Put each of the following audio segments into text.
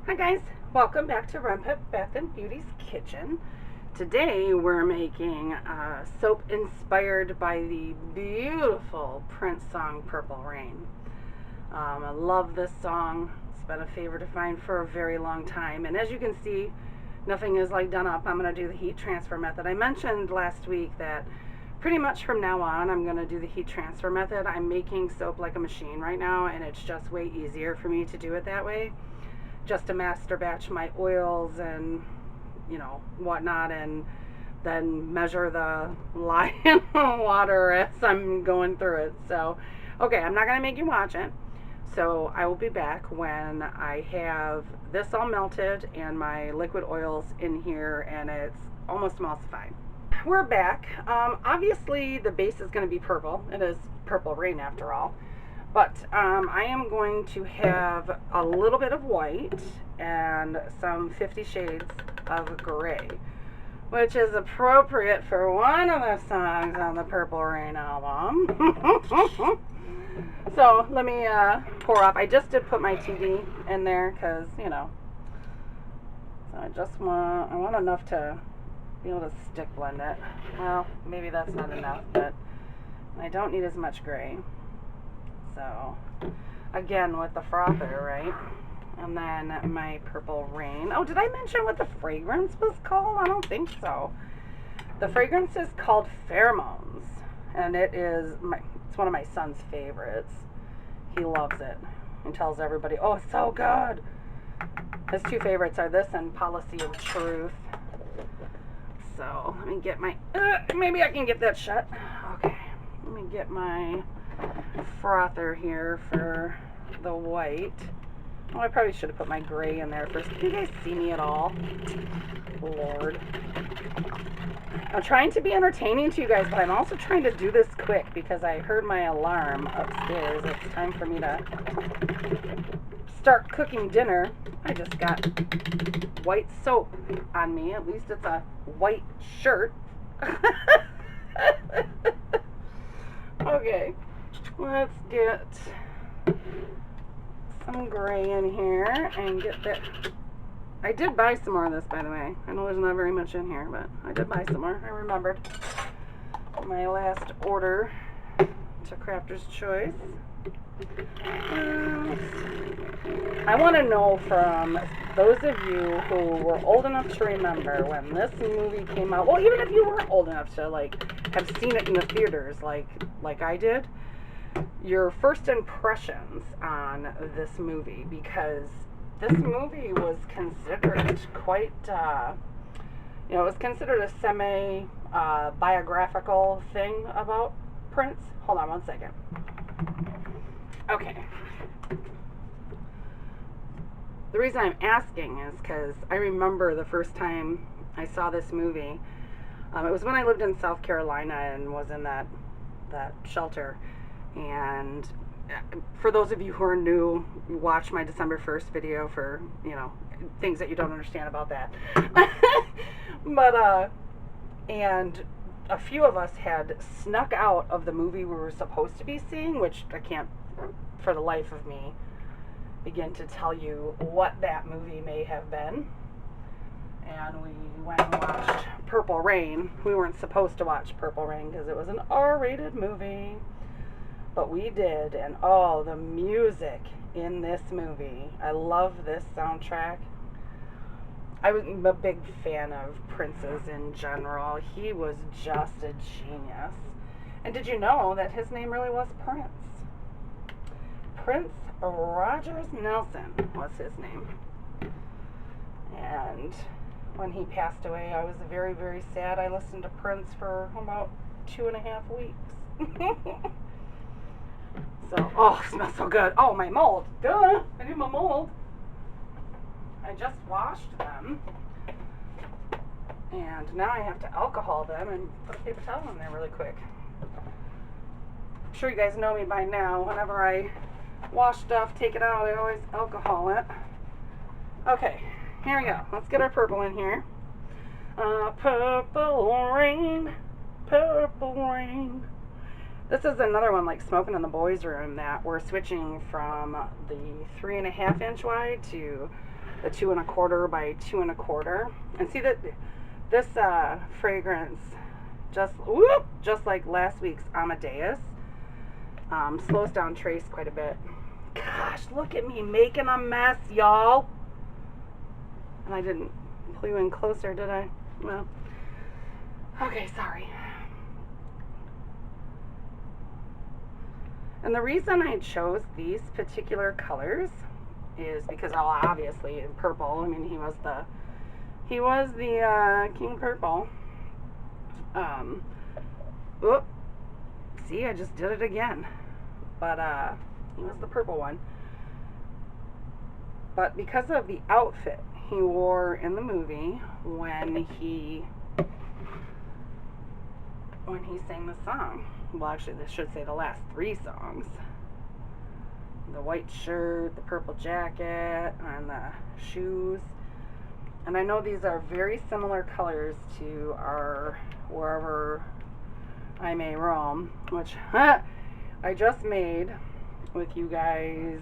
Hi guys, welcome back to Renpet Bath Beauty's kitchen. Today we're making soap inspired by the beautiful Prince song Purple Rain. I love this song. It's been a favorite of mine for a very long time, and as you can see, nothing is like done up. I'm going to do the heat transfer method. I mentioned last week that pretty much from now on I'm going to do the heat transfer method. I'm making soap like a machine right now, and it's just way easier for me to do it that way, just to master batch my oils and whatnot, and then measure the lye in the water as I'm going through it. So okay, I'm not going to make you watch it, so I will be back when I have this all melted and my liquid oils in here and it's almost emulsified. We're back. Obviously the base is going to be purple. It is Purple Rain after all. But I am going to have a little bit of white and some 50 Shades of Gray, which is appropriate for one of the songs on the Purple Rain album. So let me pour up. I just did put my TD in there because, so I want enough to be able to stick blend it. Well, maybe that's not enough, but I don't need as much gray. So, again, with the frother, right? And then my Purple Rain. Oh, did I mention what the fragrance was called? I don't think so. The fragrance is called Pheromones, and it's one of my son's favorites. He loves it and tells everybody, oh, it's so good. His two favorites are this and Policy of Truth. So, let me get my, maybe I can get that shut. Okay, let me get my frother here for the white. Oh, I probably should have put my gray in there first. Can you guys see me at all? Lord. I'm trying to be entertaining to you guys, but I'm also trying to do this quick because I heard my alarm upstairs. It's time for me to start cooking dinner. I just got white soap on me. At least it's a white shirt. Okay. Let's get some gray in here and get that. I did buy some more of this, by the way. I know there's not very much in here, but I did buy some more. I remembered my last order to Crafter's Choice. I want to know from those of you who were old enough to remember when this movie came out. Well, even if you weren't old enough to have seen it in the theaters like I did, your first impressions on this movie, because this movie was considered quite, it was considered a semi-biographical thing about Prince. Hold on one second. Okay. The reason I'm asking is because I remember the first time I saw this movie. It was when I lived in South Carolina and was in that shelter. And for those of you who are new, watch my December 1st video for, things that you don't understand about that. But, and a few of us had snuck out of the movie we were supposed to be seeing, which I can't, for the life of me, begin to tell you what that movie may have been. And we went and watched Purple Rain. We weren't supposed to watch Purple Rain because it was an R-rated movie. But we did, and oh, the music in this movie. I love this soundtrack. I'm a big fan of Prince's in general. He was just a genius. And did you know that his name really was Prince? Prince Rogers Nelson was his name. And when he passed away, I was very, very sad. I listened to Prince for about 2.5 weeks. So, oh, it smells so good. Oh, my mold. Duh, I need my mold. I just washed them. And now I have to alcohol them and put a paper towel in there really quick. I'm sure you guys know me by now. Whenever I wash stuff, take it out, I always alcohol it. Okay, here we go. Let's get our purple in here. Purple rain, purple rain. This is another one like Smoking in the Boys Room that we're switching from the 3.5 inch wide to the 2 1/4 by 2 1/4. And see that this fragrance, just like last week's Amadeus, slows down trace quite a bit. Gosh, look at me making a mess, y'all. And I didn't pull you in closer, did I? Well, okay, sorry. And the reason I chose these particular colors is because, obviously, purple. I mean, he was the King Purple. See, I just did it again. But he was the purple one. But because of the outfit he wore in the movie when he sang the song. Well, actually, this should say the last 3 songs. The white shirt, the purple jacket, and the shoes. And I know these are very similar colors to our wherever I may roam, which I just made with you guys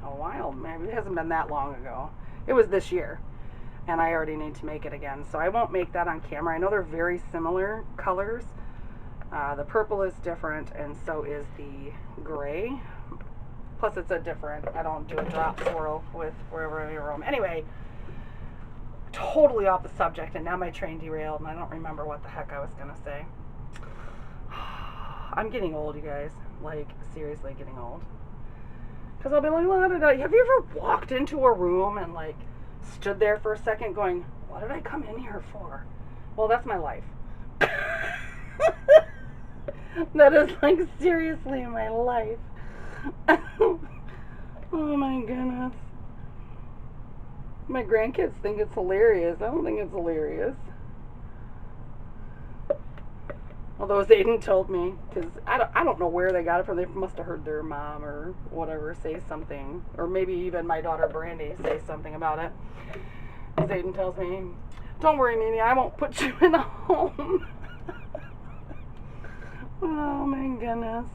a while. Maybe it hasn't been that long ago. It was this year, and I already need to make it again. So I won't make that on camera. I know they're very similar colors. The purple is different, and so is the gray. Plus, it's a different, I don't do a drop swirl with wherever I roam. Anyway, totally off the subject, and now my train derailed, and I don't remember what the heck I was going to say. I'm getting old, you guys. Like, seriously getting old. Because I'll be like, have you ever walked into a room and, like, stood there for a second going, what did I come in here for? Well, that's my life. That is, like, seriously my life. Oh my goodness. My grandkids think it's hilarious. I don't think it's hilarious. Although Zayden told me, because I don't know where they got it from. They must have heard their mom or whatever say something. Or maybe even my daughter Brandy say something about it. Zayden tells me, don't worry, Mimi, I won't put you in a home. Oh my goodness.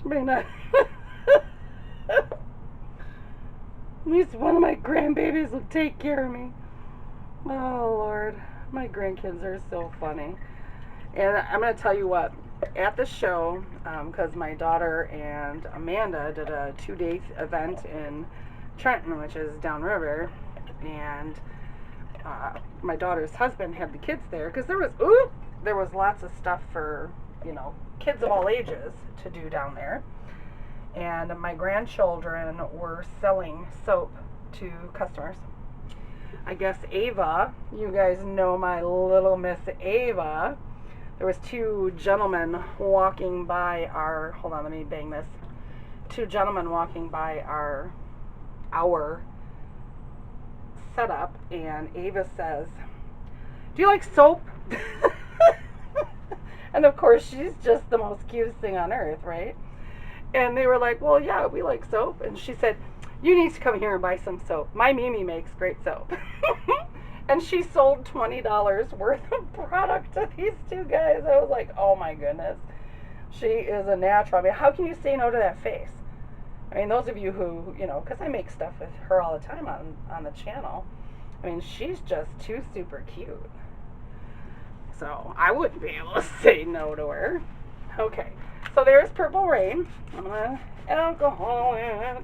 At least one of my grandbabies will take care of me. Oh Lord, my grandkids are so funny. And I'm going to tell you what, at the show, because my daughter and Amanda did a 2-day event in Trenton, which is downriver, and my daughter's husband had the kids there, because there was lots of stuff for, kids of all ages to do down there. And my grandchildren were selling soap to customers. I guess Ava, you guys know my little Miss Ava. There was 2 gentlemen walking by our, hold on, let me bang this. 2 gentlemen walking by our setup, and Ava says, do you like soap? And of course, she's just the most cutest thing on earth, right? And they were like, well, yeah, we like soap. And she said, you need to come here and buy some soap. My Mimi makes great soap. And she sold $20 worth of product to these 2 guys. I was like, oh my goodness. She is a natural. I mean, how can you say no to that face? I mean, those of you who, because I make stuff with her all the time on the channel. I mean, she's just too super cute. So I wouldn't be able to say no to her. Okay, so there's Purple Rain. I'm going to alcohol it.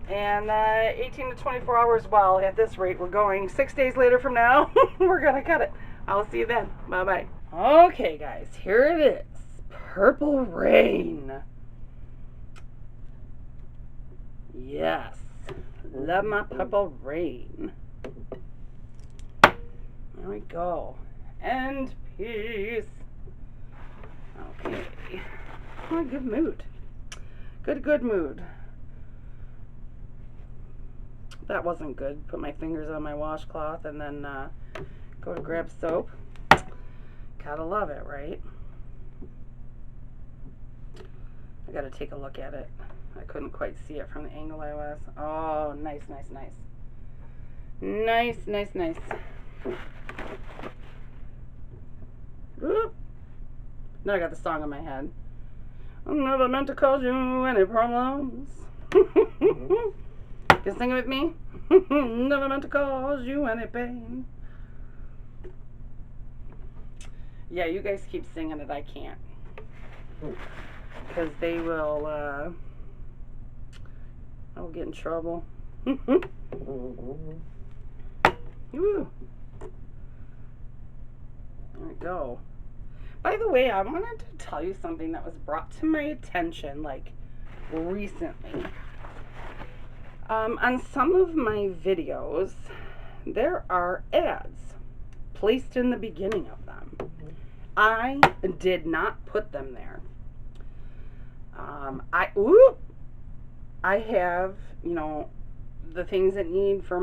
And 18 to 24 hours, well, at this rate, we're going 6 days later from now. We're going to cut it. I'll see you then. Bye-bye. Okay, guys, here it is. Purple Rain. Yes. Love my Purple Rain. There we go. And peace. Okay. Oh, good mood. Good mood. That wasn't good. Put my fingers on my washcloth and then go to grab soap. Gotta love it, right? I gotta take a look at it. I couldn't quite see it from the angle I was. Oh, nice. Nice. Whoop. Now I got the song in my head. I never meant to cause you any problems. You sing it with me? Never meant to cause you any pain. Yeah, you guys keep singing it. I can't. Because they will, I'll get in trouble. Woo. There we go. By the way, I wanted to tell you something that was brought to my attention, like, recently. On some of my videos, there are ads placed in the beginning of them. I did not put them there. I have, you know, the things that need for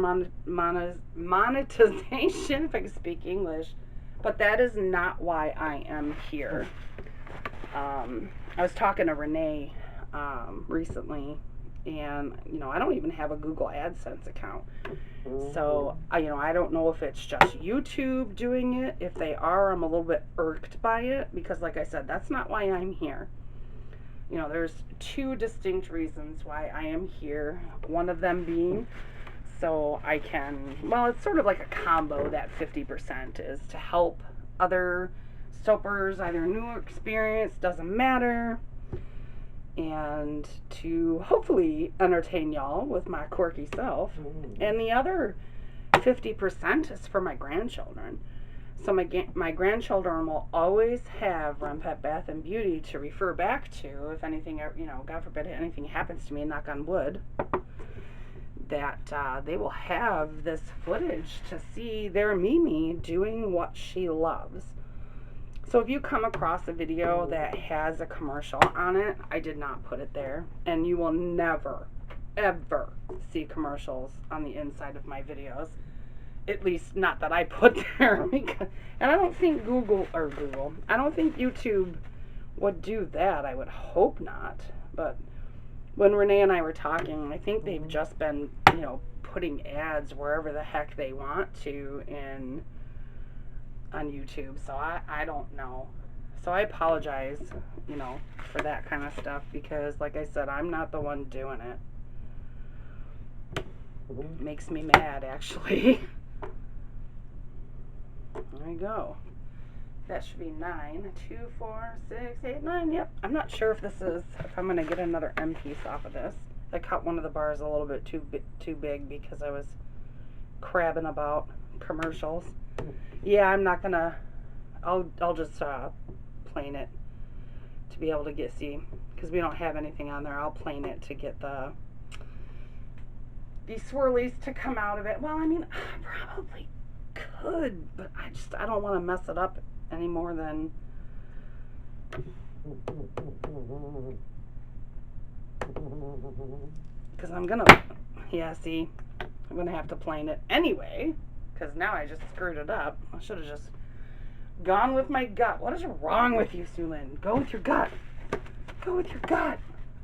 monetization, if I can speak English, but that is not why I am here. I was talking to Renee recently, and, you know, I don't even have a Google AdSense account. So, you know, I don't know if it's just YouTube doing it. If they are, I'm a little bit irked by it, because like I said, that's not why I'm here. You know, there's two distinct reasons why I am here. One of them being so I can, well, it's sort of like a combo, that 50% is to help other soapers, either new or experienced, doesn't matter, and to hopefully entertain y'all with my quirky self. And the other 50% is for my grandchildren. So my grandchildren will always have Renpet Bath and Beauty to refer back to if anything, you know, God forbid anything happens to me, knock on wood, that they will have this footage to see their Mimi doing what she loves. So if you come across a video that has a commercial on it, I did not put it there. And you will never, ever see commercials on the inside of my videos. At least not that I put there. And I don't think I don't think YouTube would do that. I would hope not. But when Renee and I were talking, I think they've just been, you know, putting ads wherever the heck they want to on YouTube. So I don't know. So I apologize, you know, for that kind of stuff, because like I said, I'm not the one doing it. It makes me mad, actually. There we go. That should be 9. 2, 4, 6, 8, 9. Yep. I'm not sure if I'm going to get another M piece off of this. I cut one of the bars a little bit too big because I was crabbing about commercials. Yeah, I'm not going to, I'll just plane it to be able to see, because we don't have anything on there. I'll plane it to get these swirlies to come out of it. Well, I mean, I probably could, but I don't want to mess it up any more than because I'm gonna have to plane it anyway, because now I just screwed it up. I should have just gone with my gut. What is wrong with you, Sulin? Go with your gut. Go with your gut.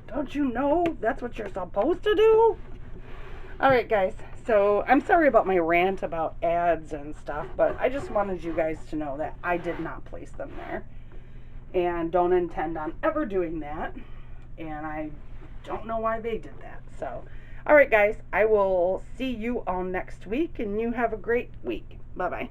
Don't you know that's what you're supposed to do? Alright, guys, so I'm sorry about my rant about ads and stuff, but I just wanted you guys to know that I did not place them there, and don't intend on ever doing that, and I don't know why they did that. So, alright, guys, I will see you all next week, and you have a great week. Bye-bye.